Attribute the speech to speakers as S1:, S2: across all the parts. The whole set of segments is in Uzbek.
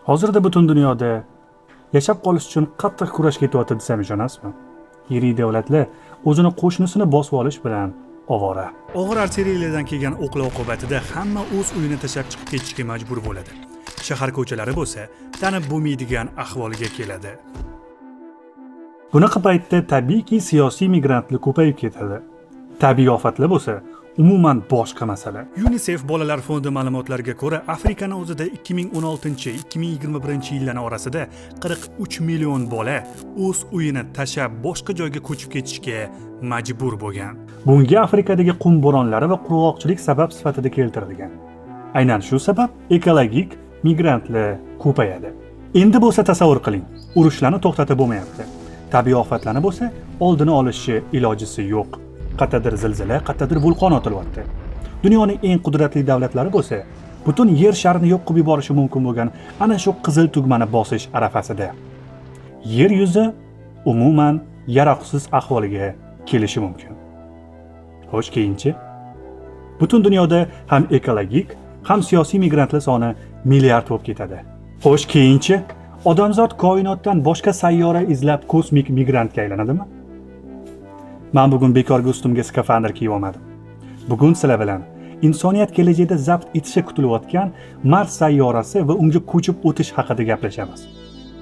S1: Hozirda butun dunyoda yashab qolish uchun qattiq kurash ketyapti desam ishonasizmi? Yirik davlatlar o'zini qo'shnisini bosib olish bilan ovora. Og'ir artilleriyadan kelgan o'qlar oqibatida hamma o'z uyini tashlab chiqib ketishga majbur bo'ladi. Shahar ko'chalari bo'lsa, tanib bo'lmaydigan ahvolga keladi. Bunaqa paytda tabiiyki siyosiy migrantlar ko'payib ketadi. Tabiiy ofatlar bo'lsa, umuman boshqa masala. UNICEF bolalar fondi ma'lumotlariga ko'ra, Afrikaning o'zida 2016-2021 yillar orasida 43 million bola o'z uyini tashlab boshqa joyga ko'chib ketishga majbur bo'lgan. Bunga Afrikadagi qum bo'ronlari va qurg'oqchilik sabab sifatida keltirilgan. Aynan shu sabab ekologik migrantlar ko'payadi. Endi bo'lsa tasavvur qiling, urushlarni to'xtatib bo'lmayapti. Tabiiy ofatlarni bo'lsa, oldini olishni ilojisi yo'q. Qat'adir zilzila, qat'adir vulqon otilyapti. Dunyoning eng qudratli davlatlari bo'lsa, butun yer sharini yo'q qilib yuborishi mumkin bo'lgan ana shu qizil tugmani bosish arafasida. Yer yuzi umuman yaroqsiz ahvoliga kelishi mumkin. Xo'sh, keyinchi? Butun dunyoda ham ekologik, ham siyosiy migrantlar soni milliard bo'lib ketadi. Xo'sh, keyinchi? Odamzod koinotdan boshqa sayyora izlab kosmik migrantga aylanadimi? Men bugun bekorga ustimga skafandr kiyib olmadim. Bugun sizlar bilan insoniyat kelajakda zabt etishi kutilayotgan Mars sayyorasi va unga ko'chib o'tish haqida gaplashamiz.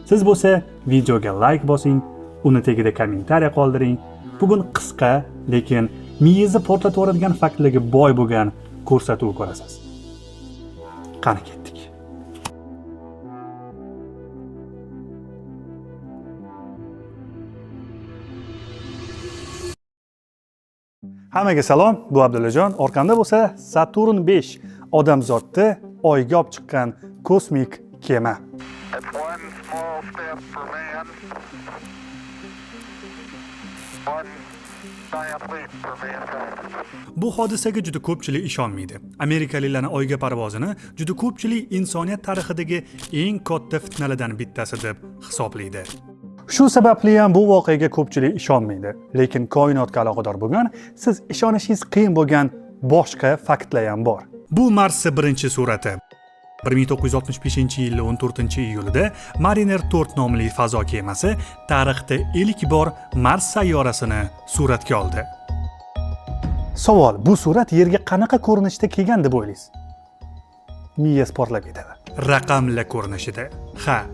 S1: Siz bo'lsa videoga like bosing, uni tagida kommentariya qoldiring. Bugun qisqa, lekin miyangizni portlatib yuboradigan faktlarga boy bo'lgan ko'rsatuv ko'rasiz. Qani ketdik. Hammaga salom, bu Abdullajon. Orqamda bo'lsa Saturn 5 odamzodni oyga olib chiqqan kosmik kema. Bu hodisaga juda ko'pchilik ishonmaydi. Amerikaliklarning oyga parvozini juda ko'pchilik insoniyat tarixidagi eng katta fitnalardan bittasi deb hisoblaydi. Shu sababli ham bu voqeaga ko'pchilik ishonmaydi. Lekin koinotga aloqador bo'lgan, siz ishonishingiz qiyin bo'lgan boshqa faktlar ham bor. Bu Marsning birinchi surati. 1965-yil 14-iyulida Mariner 4 nomli fazo kemasi tarixda ilk bor Mars sayyorasini suratga oldi. Savol: bu surat Yerga qanaqa ko'rinishda kelgan deb o'ylaysiz? Miyangiz portlab ketadi. Raqamlar ko'rinishida.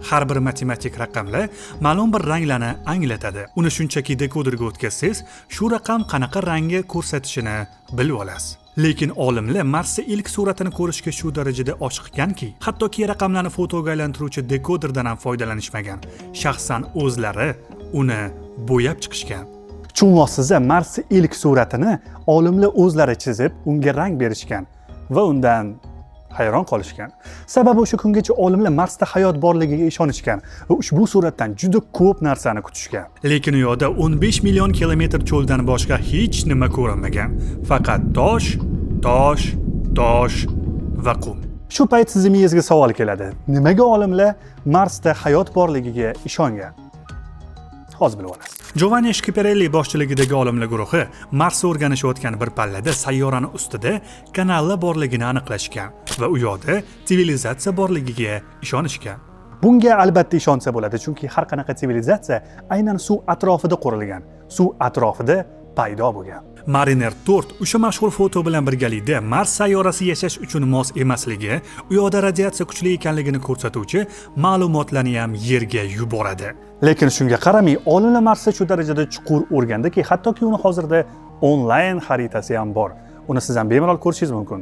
S1: Har bir matematik raqamlar ma'lum bir ranglarni anglatadi. Uni shunchaki dekoderga o'tkazsangiz, shu raqam qanaqa rangga ko'rsatishini bilib olasiz. Lekin olimlar Marsning ilk suratini ko'rishga shu darajada oshiqganki, hattoki raqamlarni fotoga aylantiruvchi dekoderdan ham foydalanishmagan. Shaxsan o'zlari uni bo'yab chiqishgan. Tushunmoqsizlar, Marsning ilk suratini olimlar o'zlari chizib, unga rang berishgan va undan hayron qolishgan. Sababi o'sha kungacha olimlar Marsda hayot borligiga ishonishgan va ushbu suratdan juda ko'p narsani kutishgan. Lekin u yoqda 15 million kilometr cho'ldan boshqa hech nima ko'rinmagan. Faqat tosh va qum. Shu payt sizning miyangizga savol keladi. Nimaga olimlar Marsda hayot borligiga ishongan? Hozir bilib olasiz. Giovanni Schiaparelli boshchiligidagi olimlar guruhi Marsni o'rganishayotgan bir pallada sayyorani ustida kanallar borligini aniqlashgan va u yoqda sivilizatsiya borligiga ishonishgan. Bunga albatta ishonsa bo'ladi, chunki har qanaqa sivilizatsiya aynan suv atrofida qurilgan, suv atrofida paydo bo'lgan. Mariner 4 o'sha mashhur foto bilan birgalikda Mars sayyorasi yashash uchun mos emasligi, u yoqda radiatsiya kuchli ekanligini ko'rsatuvchi ma'lumotlarni ham Yerga yuboradi. Lekin shunga qaramay, olimlar Marsni shu darajada chuqur o'rgandiki, hattoki uni hozirda onlayn xaritasi ham bor. Uni siz ham bemalol ko'rishingiz mumkin.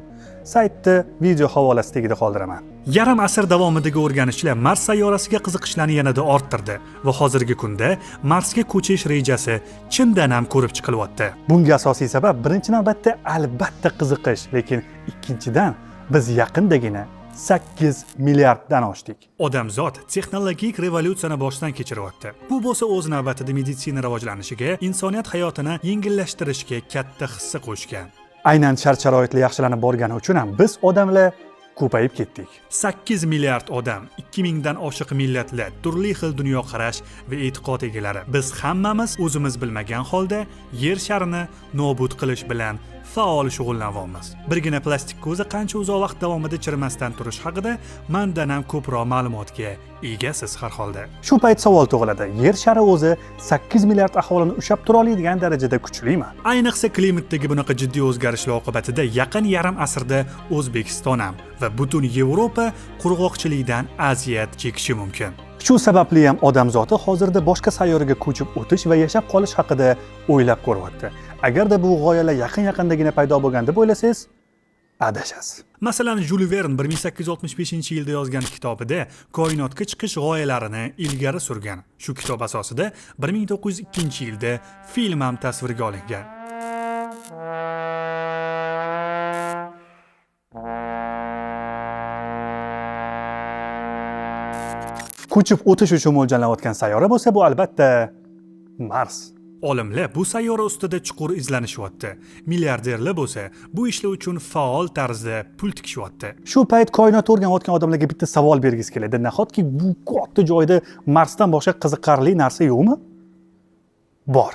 S1: Saytda video havolasi tagida qoldiraman. Yarim asr davomidagi o'rganishlar Mars sayyorasiga qiziqishlarni yanada orttirdi va hozirgi kunda Marsga ko'chish rejasi chindan ham ko'rib chiqilyapti. Bunga asosiy sabab birinchi navbatda albatta qiziqish, lekin ikkinchidan biz yaqindagina 8 milliarddan oshdik. Odamzod texnologik revolyutsiyani boshdan kechiryapti. Bu bo'lsa o'z navbatida meditsina rivojlanishiga, insoniyat hayotini yengillashtirishga katta hissa qo'shgan. Aynan shart-sharoitlar yaxshilanib borgani uchun ham biz odamlar ko'payib ketdik. 8 milliard odam, 2000 dan oshiq millatlar, turli xil dunyoqarash va e'tiqod egalari. Biz hammamiz o'zimiz bilmagan holda yer sharini nobud qilish bilan faol shug'ullanyapmiz. Birgina plastik ko'za qancha uzoq vaqt davomida chirimasdan turish haqida mendan ham ko'proq ma'lumotga egasiz har holda. Shu payt savol tug'iladi: Yer shari o'zi 8 milliard aholini ushlab tura oladigan darajada kuchlimi? Ayniqsa klimatdagi bunaqa jiddiy o'zgarishlar oqibatida yaqin yarim asrda O'zbekiston ham va butun Yevropa qurg'oqchilikdan aziyat chekishi mumkin. Shu sababli ham odamzodi hozirda boshqa sayyoraga ko'chib o'tish va yashab qolish haqida o'ylab ko'ryapti. Agarda bu g'oyalar yaqin-yaqindagina paydo bo'lgan deb o'ylasangiz, adashasiz. Masalan, Jules Verne 1865-yilda yozgan kitobida koinotga chiqish g'oyalarini ilgari surgan. Shu kitob asosida 1902-yilda film ham tasvirga olingan. Ko'chib o'tish uchun mo'ljallanayotgan sayyora bo'lsa, bu albatta Mars. Olimlar bu sayyora ustida chuqur izlanishyapti. Milliarderlar bo'lsa, bu ishlar uchun faol tarzda pul tikishyapti. Shu payt koinotni o'rganayotgan odamlarga bitta savol bergisi keladi. Nahotki bu katta joyda Marsdan boshqa qiziqarli narsa yo'qmi? Bor.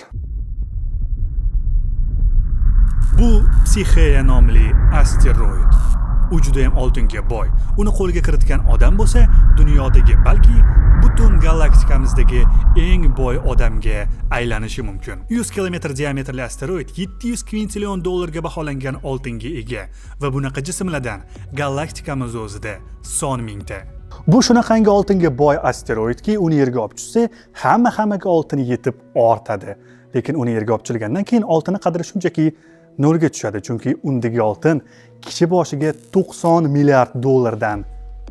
S1: Bu Psixeya nomli asteroid. U juda ham oltinga boy. Uni qo'lga kiritgan odam bo'lsa, dunyodagi balki butun galaktikamizdagi eng boy odamga aylanishi mumkin. 100 kilometr diametrli asteroid 700 kvintillion dollarga baholangan oltinga ega va bunaqa jismlardan galaktikamiz o'zida son mingta. Bu shunaqangi oltinga boy asteroidki, uni yerga olib tushsa, hammaga oltin yetib ortadi. Lekin uni yerga olib tushilgandan keyin oltinning qadri shunchaki nolga tushadi, chunki undagi oltin kishi boshiga 90 milliard dollardan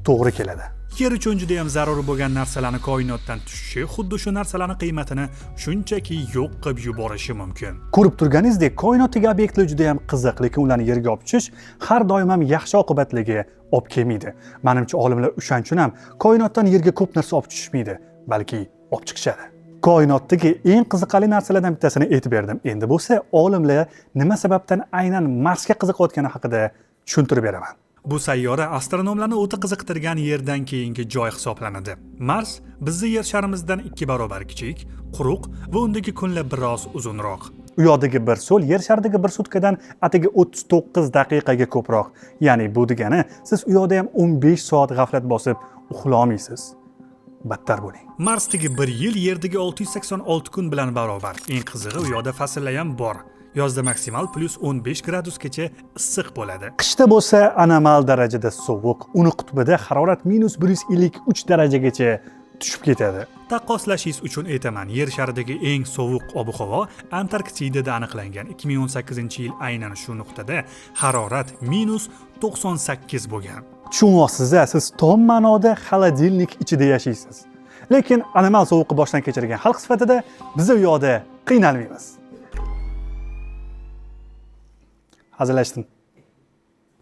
S1: to'g'ri keladi. Yer uchun juda ham zarur bo'lgan narsalarning koinotdan tushishi xuddi shu narsalarning qiymatini shunchaki yo'q qilib yuborishi mumkin. Ko'rib turganingizdek, koinotdagi obyektlar juda ham qiziq, lekin ularni yerga olib tushish har doim ham yaxshi oqibatlarga olib kelmaydi. Menimcha olimlar o'shaning uchun ham koinotdan yerga ko'p narsa olib tushishmaydi, balki olib chiqishadi. Koinotdagi eng qiziqarli narsalardan bittasini aytib berdim. Endi bo'lsa, olimlar nima sababdan aynan Marsga qiziqayotgani haqida tushuntirib beraman. Bu sayyora astronomlarni o'ta qiziqtirgan yerdan keyingi joy hisoblanadi. Mars bizning yer sharimizdan 2 barobar kichik, quruq va undagi kunlar biroz uzunroq. U yoqdagi bir so'l yer sharidagi bir sutkadan atigi 39 daqiqaga ko'proq. Ya'ni bu degani, siz u yoqda ham 15 soat g'aflat bosib uxlolmaysiz. Battar bo'ling. Marsdagi 1 yil Yerdagi 686 kun bilan barobar. Eng qizig'i, u yoqda fasllar ham bor. Yozda maksimal +15 gradusgacha issiq bo'ladi. Qishda bo'lsa anomal darajada sovuq. Uni qutbida harorat -153 darajagacha tushib ketadi. Taqqoslashingiz uchun aytaman, Yer sharidagi eng sovuq ob-havo Antarktidada aniqlangan. 2018-yil aynan shu nuqtada harorat -98 bo'lgan. Tushunasiz, siz tom ma'noda xolodilnik ichida yashaysiz. Lekin anomal sovuqni boshdan kechirgan xalq sifatida biz u yoqda qiynalmaymiz. Hazillashdim.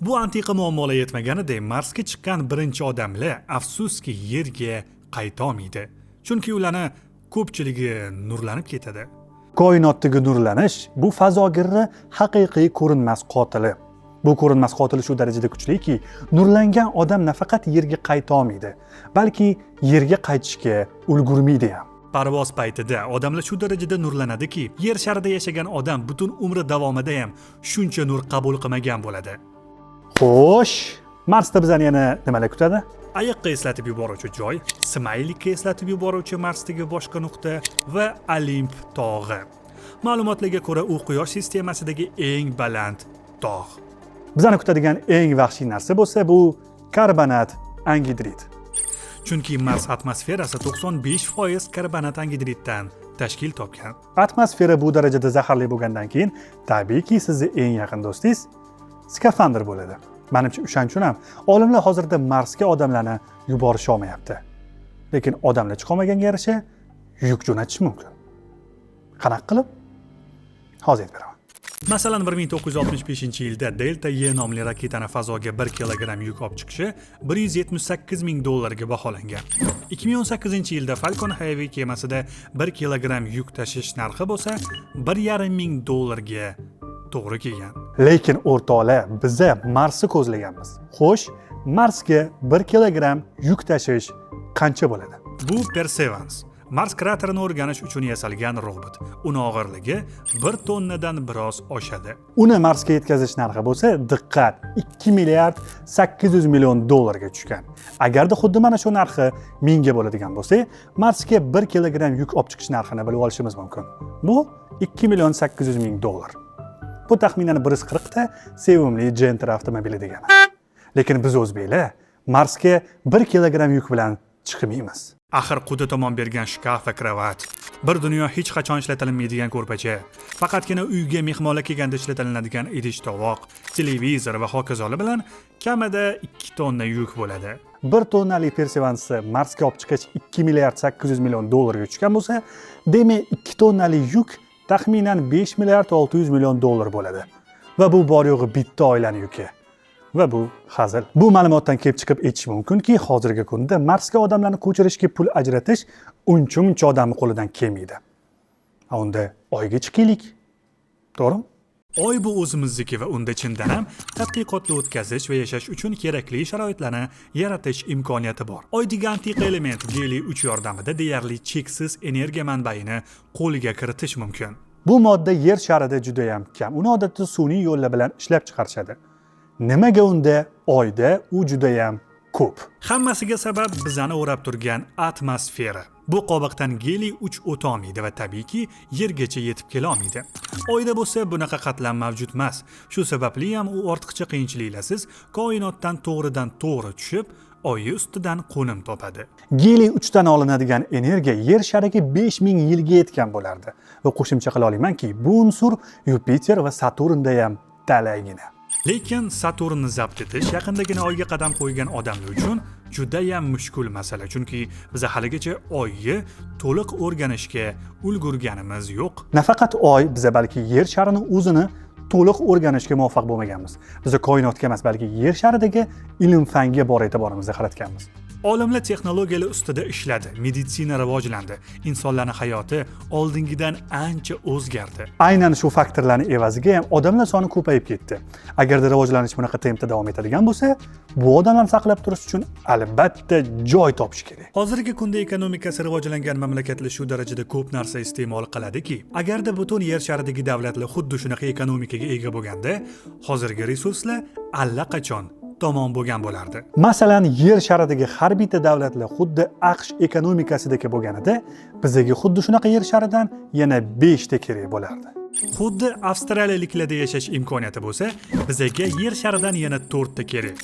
S1: Bu antiqa muammolar yetmaganidek, Marsga chiqqan birinchi odamlar afsuski Yerga qaytolmaydi. Chunki ularni ko'pchiligi nurlanib ketadi. Koinotdagi nurlanish bu fazogirni haqiqiy ko'rinmas qotili. Bu ko'rinmas qotil shu darajada kuchliki, nurlangan odam nafaqat Yerga qaytolmaydi, balki Yerga qaytishga ulgurmaydi ham. Parvoz paytida odamlar shu darajada nurlanadiki, Yer sharida yashagan odam butun umri davomida ham shuncha nur qabul qilmagan bo'ladi. Xo'sh, Marsda bizani yana nimalar kutadi? Ayiqqa eslatib yuboruvchi joy, Smaylikka eslatib yuboruvchi Marsdagi boshqa nuqta va Olimp tog'i. Ma'lumotlarga ko'ra, u Quyosh sistemasidagi eng baland tog'. Bizani kutadigan eng vahshiy narsa bo'lsa, bu karbonat angidrid. Chunki Mars atmosferasi 95% karbonat angidriddan tashkil topgan. Atmosfera bu darajada zaharli bo'lgandan keyin, tabiiyki, sizning eng yaqin do'stingiz skafandr bo'ladi. Menimcha o'shaning uchun ham olimlar hozirda Marsga odamlarni yuborisha olmayapti. Lekin odamlar chiqolmaganga yarasha yuk jo'natish mumkin. Qanaqa qilib? Hozir aytib beraman. Masalan, 1965-yilda Delta Y nomli raketani fazoga 1 kilogramm yuk olib chiqishi 178 ming dollarga baholangan. 2018-yilda Falcon Heavy kemasida 1 kilogramm yuk tashish narxi bo'lsa 1,5 ming dollarga to'g'ri kelgan. Lekin o'rtoqlar, biz Marsni ko'zlaganmiz. Xo'sh, Marsga 1 kilogramm yuk tashish qancha bo'ladi? Bu Perseverance. Mars kraterini o'rganish uchun yasalgan robot. Uni og'irligi 1 tonnadan biroz oshadi. Uni Marsga yetkazish narxi bo'lsa, diqqat, 2 milliard 800 million dollarga tushgan. Agarda xuddi mana shu narxi 1000 ga bo'ladigan bo'lsa, Marsga 1 kilogramm yuk olib chiqish narxini bilib olishimiz mumkin. Bu 2 million 800 ming dollar. Bu taxminan 140 ta sevimli Gentra avtomobili degani. Lekin biz o'zbeklar Marsga 1 kilogramm yuk bilan chiqmaymiz. Axir quda tomon bergan shkaf va kravat, bir dunyo hech qachon ishlatilmaydigan ko'rpacha, faqatgina uyga mehmonlar kelganda ishlatiladigan idish-tovoq, televizor va hokazolar bilan kamida 2 tonna yuk bo'ladi. 1 tonnali Perseverance Marsga olib chiqish 2 milliard 800 million dollarga tushgan bo'lsa, demak 2 tonnali yuk taxminan 5 milliard 600 million dollar bo'ladi. Va bu bor yo'g'i bitta oilaning yuki. Va bu hazil. Bu ma'lumotdan kelib chiqib aytish mumkinki, hozirgi kunda Marsga odamlarni ko'chirishga pul ajratish uncha odamni qo'lidan kelmaydi. Unda Oyga chiqaylik. To'g'rimi? Oy bu o'zimizniki va unda chindan ham tadqiqotlar o'tkazish va yashash uchun kerakli sharoitlarni yaratish imkoniyati bor. Oy degan antiqa element geliy 3 yordamida deyarli cheksiz energiya manbaini qo'lga kiritish mumkin. Bu modda yer sharida juda ham kam. Uni odatda sun'iy yo'llar bilan ishlab chiqarishadi. Nimaga unda Oyda u juda ham ko'p? Hammasiga sabab bizani o'rab turgan atmosfera. Bu qobiqdan geliy 3 o'ta olmaydi va tabiiyki yergacha yetib kela olmaydi. Oyda bo'lsa bunaqa qatlam mavjud emas. Shu sababli ham u ortiqcha qiyinchiliklarsiz koinotdan to'g'ridan to'g'ri tushib, Oy ustidan qo'nim topadi. Geliy 3 dan olinadigan energiya yer shariga 5000 yilga yetgan bo'lardi. Va qo'shimcha qila olamanki, bu unsur Yupiter va Saturnda ham talaygina. Lekin Saturnni zabt etish yaqindagina Oyga qadam qo'ygan odamlar uchun juda ham mushkul masala, chunki biz haligacha Oyni to'liq o'rganishga ulgurganimiz yo'q. Nafaqat Oy, biz balki yer sharini o'zini to'liq o'rganishga muvaffaq bo'lmaganmiz. Biz koinotga emas, balki yer sharidagi ilm-fanga bor e'tiborimizni qaratganmiz. Olimlar texnologiyalar ustida ishladi, meditsina rivojlandi, insonlarning hayoti oldingidan ancha o'zgardi. Aynan shu faktorlarning evaziga ham odamlar soni ko'payib ketdi. Agarda rivojlanish bunaqa tempda davom etadigan bo'lsa, bu odamlarni saqlab turish uchun albatta joy topish kerak. Hozirgi kunda ekonomikasi rivojlangan mamlakatlar shu darajada ko'p narsa iste'mol qiladiki, agarda butun yer sharidagi davlatlar xuddi shunaqa ekonomikaga ega bo'lganda, hozirgi resurslar allaqachon tomon bo'lgan bo'lardi. Masalan, yer sharidagi har bitta davlatlar xuddi AQSh ekonomikasidagi bo'lganida, bizga xuddi shunaqa yer sharidan yana 5 ta kerak bo'lardi. Xuddi avstraliyaliklarda yashash imkoniyati bo'lsa, bizga yer sharidan yana 4 ta kerak.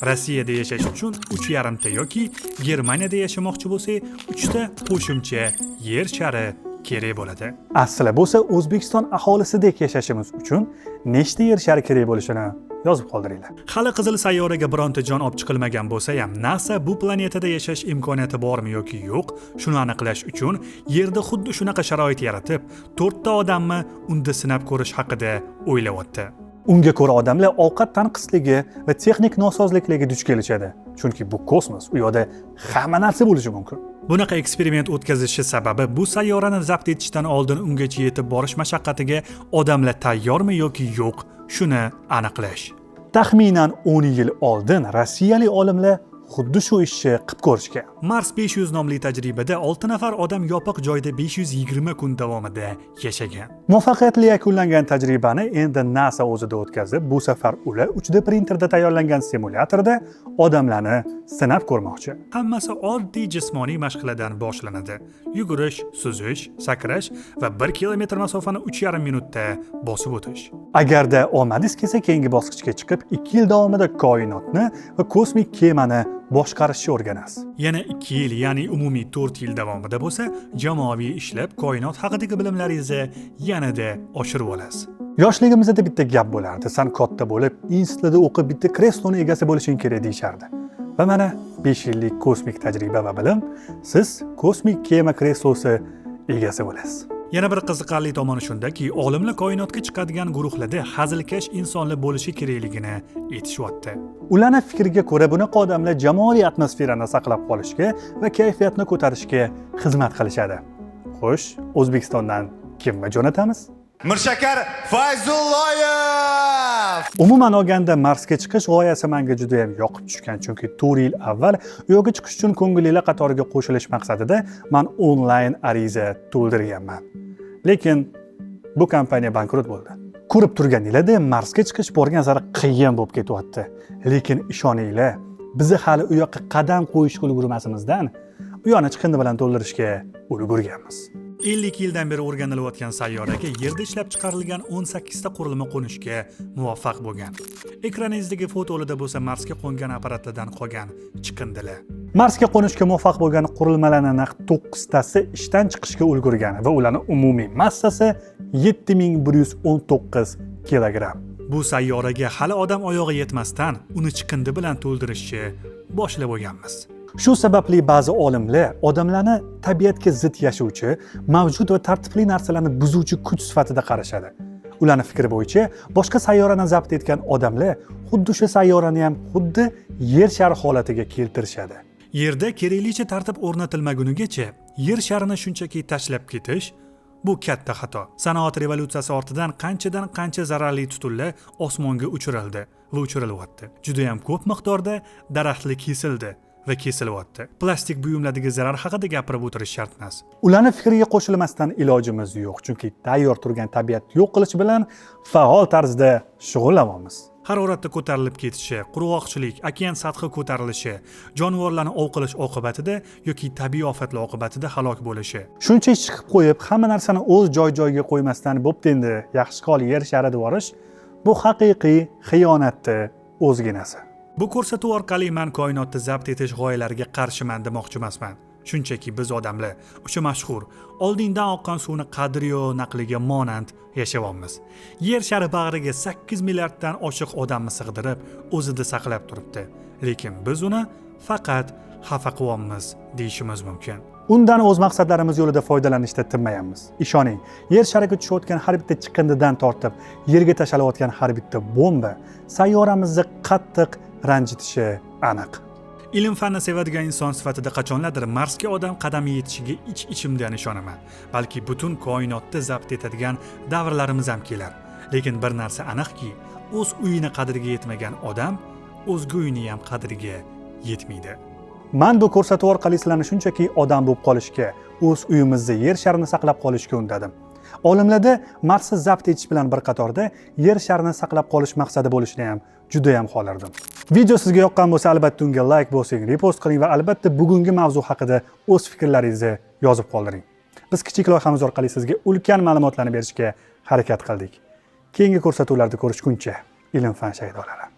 S1: Rossiyada yashash uchun 3,5 ta yoki Germaniyada yashamoqchi bo'lsak, 3 ta qo'shimcha yer shari kerak bo'ladi. Asli bo'lsa, O'zbekiston aholisidek yashashimiz uchun nechta yer shari kerak bo'lishini yozib qoldiringlar. Hali qizil sayyoraga bironta jon olib chiqilmagan bo'lsa ham, NASA bu planetada yashash imkoniyati bormi yoki yo'q, shuni aniqlash uchun yerda xuddi shunaqa sharoit yaratib, 4 ta odamni unda sinab ko'rish haqida o'ylayapti. Unga ko'ra odamlar ovqat tanqisligi va texnik nosozliklarga duch kelishadi. Chunki bu kosmos, u yerda hamma narsa bo'lishi mumkin. Bunaqa eksperiment o'tkazishi sababi bu sayyorani zabt etishdan oldin ungacha yetib borish mashaqqatiga odamlar tayyormi yoki yo'q, shuni aniqlash. Taxminan 10 yil oldin rossiyalik olimlar xuddi shu ishni qilib ko'rishgan. Mars 500 nomli tajribada 6 nafar odam yopiq joyda 520 kun davomida yashagan. Muvaffaqiyatli yakunlangan tajribani endi NASA o'zida o'tkazib, bu safar ular 3D printerda tayyorlangan simulyatorda odamlarni sinab ko'rmoqchi. Hammasi oddiy jismoniy mashqlardan boshlanadi. Yugurish, suzish, sakrash va 1 kilometr masofani 3,5 minutda bosib o'tish. Agarda omadingiz kelsa, keyingi bosqichga chiqib 2 yil davomida koinotni va kosmik kemani boshqarishni o'rganasiz. Yana 2 yil, ya'ni umumiy 4 yil davomida bo'lsa, jamoaviy ishlab koinot haqidagi bilimlaringizni yanada oshirib olasiz. Yoshligimizda bitta gap bo'lardi. Sen katta bo'lib, institutda o'qib bitta kresloni egasi bo'lishing kerak deyishardi. Va mana 5 yillik kosmik tajriba va bilim, siz kosmik kema kreslosi egasi bo'lasiz. Yana bir qiziqarli tomoni shundaki, olimlar koinotga chiqadigan guruhlarda hazilkash insonlar bo'lishi kerakligini aytishyapti. Ularning fikriga ko'ra, bunaqa odamlar jamoaviy atmosferani saqlab qolishga va kayfiyatni ko'tarishga xizmat qilishadi. Xo'sh, O'zbekistondan kimni jo'natamiz?
S2: Mirshakar Fayzulloyev.
S1: Umuman olganda Marsga chiqish g'oyasi menga juda ham yoqib tushgan, chunki 4 yil avval u yerga chiqish uchun ko'ngillilar qatoriga qo'shilish maqsadida men onlayn ariza to'ldirganman. Lekin bu kompaniya bankrot bo'ldi. Ko'rib turganinglarda Marsga chiqish borgan sari qiyin bo'lib ketyapti. Lekin ishoninglar, biz hali u yoqqa qadam qo'yishga ulgurmasimizdan u yoqni chiqindi bilan to'ldirishga ulgurganmiz. 50 yildan beri o'rganilayotgan sayyoraga yerda ishlab chiqarilgan 18 ta qurilma qo'nishga muvaffaq bo'lgan. Ekraningizdagi fotolarda bo'lsa Marsga qo'ngan apparatlardan qolgan chiqindilar. Marsga qo'nishga muvaffaq bo'lgan qurilmalarning naq 9 tasi ishdan chiqishga ulgurgan va ularning umumiy massasi 7119 kilogramm. Bu sayyoraga hali odam oyog'i yetmasdan uni chiqindi bilan to'ldirishni boshlab bo'lganmiz. Shu sababli ba'zi olimlar odamlarni tabiatga zid yashovchi, mavjud va tartibli narsalarni buzuvchi kuch sifatida qarashadi. Ularning fikri bo'yicha, boshqa sayyorani zabt etgan odamlar xuddi shu sayyorani ham xuddi yer shari holatiga keltirishadi. Yerda keraklicha tartib o'rnatilmagunigacha yer sharini shunchaki tashlab ketish bu katta xato. Sanoat revolyutsiyasi ortidan qancha zararli tutunlar osmonga uchirildi va uchirilyapti. Juda ham ko'p miqdorda daraxtlar kesildi va kesilyapti. Plastik buyumlardagi zarar haqida gapirib o'tirish shart emas. Ularning fikriga qo'shilmasdan ilojimiz yo'q, chunki tayyor turgan tabiat yo'q qilish bilan faol tarzda shug'ullanamiz. Haroratda ko'tarilib ketishi, qurg'oqchilik, okean sathi ko'tarilishi, jonivorlarni ov qilish oqibatida yoki tabiiy ofatlar oqibatida halok bo'lishi. Shuncha ish chiqib qo'yib, hamma narsani o'z joy-joyiga qo'ymasdan bo'pti endi, yaxshi qol yer sharida borish, bu haqiqiy xiyonatni o'zginasi. Bu ko'rsatuv orqali men koinotni zabt etish g'oyalariga qarshiman demoqchi emasman. Shunchaki biz odamlar o'sha mashhur oldindan oqqan suvni qadriyo naqliga monand yashayapmiz. Yer shari bag'riga 8 milliarddan oshiq odamni sig'dirib, o'zida saqlab turibdi. Lekin biz uni faqat xafa qilyapmiz deyishimiz mumkin. Undan o'z maqsadlarimiz yo'lida foydalanishda tinmayapmiz. Ishoning, yer shariga tushayotgan har bitta chiqindidan tortib, yerga tashalayotgan har bitta bomba sayyoramizni qattiq ranjitishi aniq. Ilm fanni sevadigan inson sifatida qachonlardir Marsga odam qadami yetishiga ich-ichimdan ishonaman. Balki butun koinotni zabt etadigan davrlarimiz ham kelar. Lekin bir narsa aniqki, o'z uyini qadriga yetmagan odam o'zga uyini ham qadriga yetmaydi. Men bu ko'rsatuv orqali sizlarni shunchaki odam bo'lib qolishga, o'z uyimizda yer sharini saqlab qolishga undadim. Olimlarda Marsni zabt etish bilan bir qatorda yer sharini saqlab qolish maqsadi bo'lishini ham juda ham xohlardim. Video sizga yoqqan bo'lsa, albatta unga like bosing, repost qiling va albatta bugungi mavzu haqida o'z fikrlaringizni yozib qoldiring. Biz kichik loyihamiz orqali sizga ulkan ma'lumotlarni berishga harakat qildik. Keyingi ko'rsatuvlarda ko'rishguncha, ilm fan shaydolari.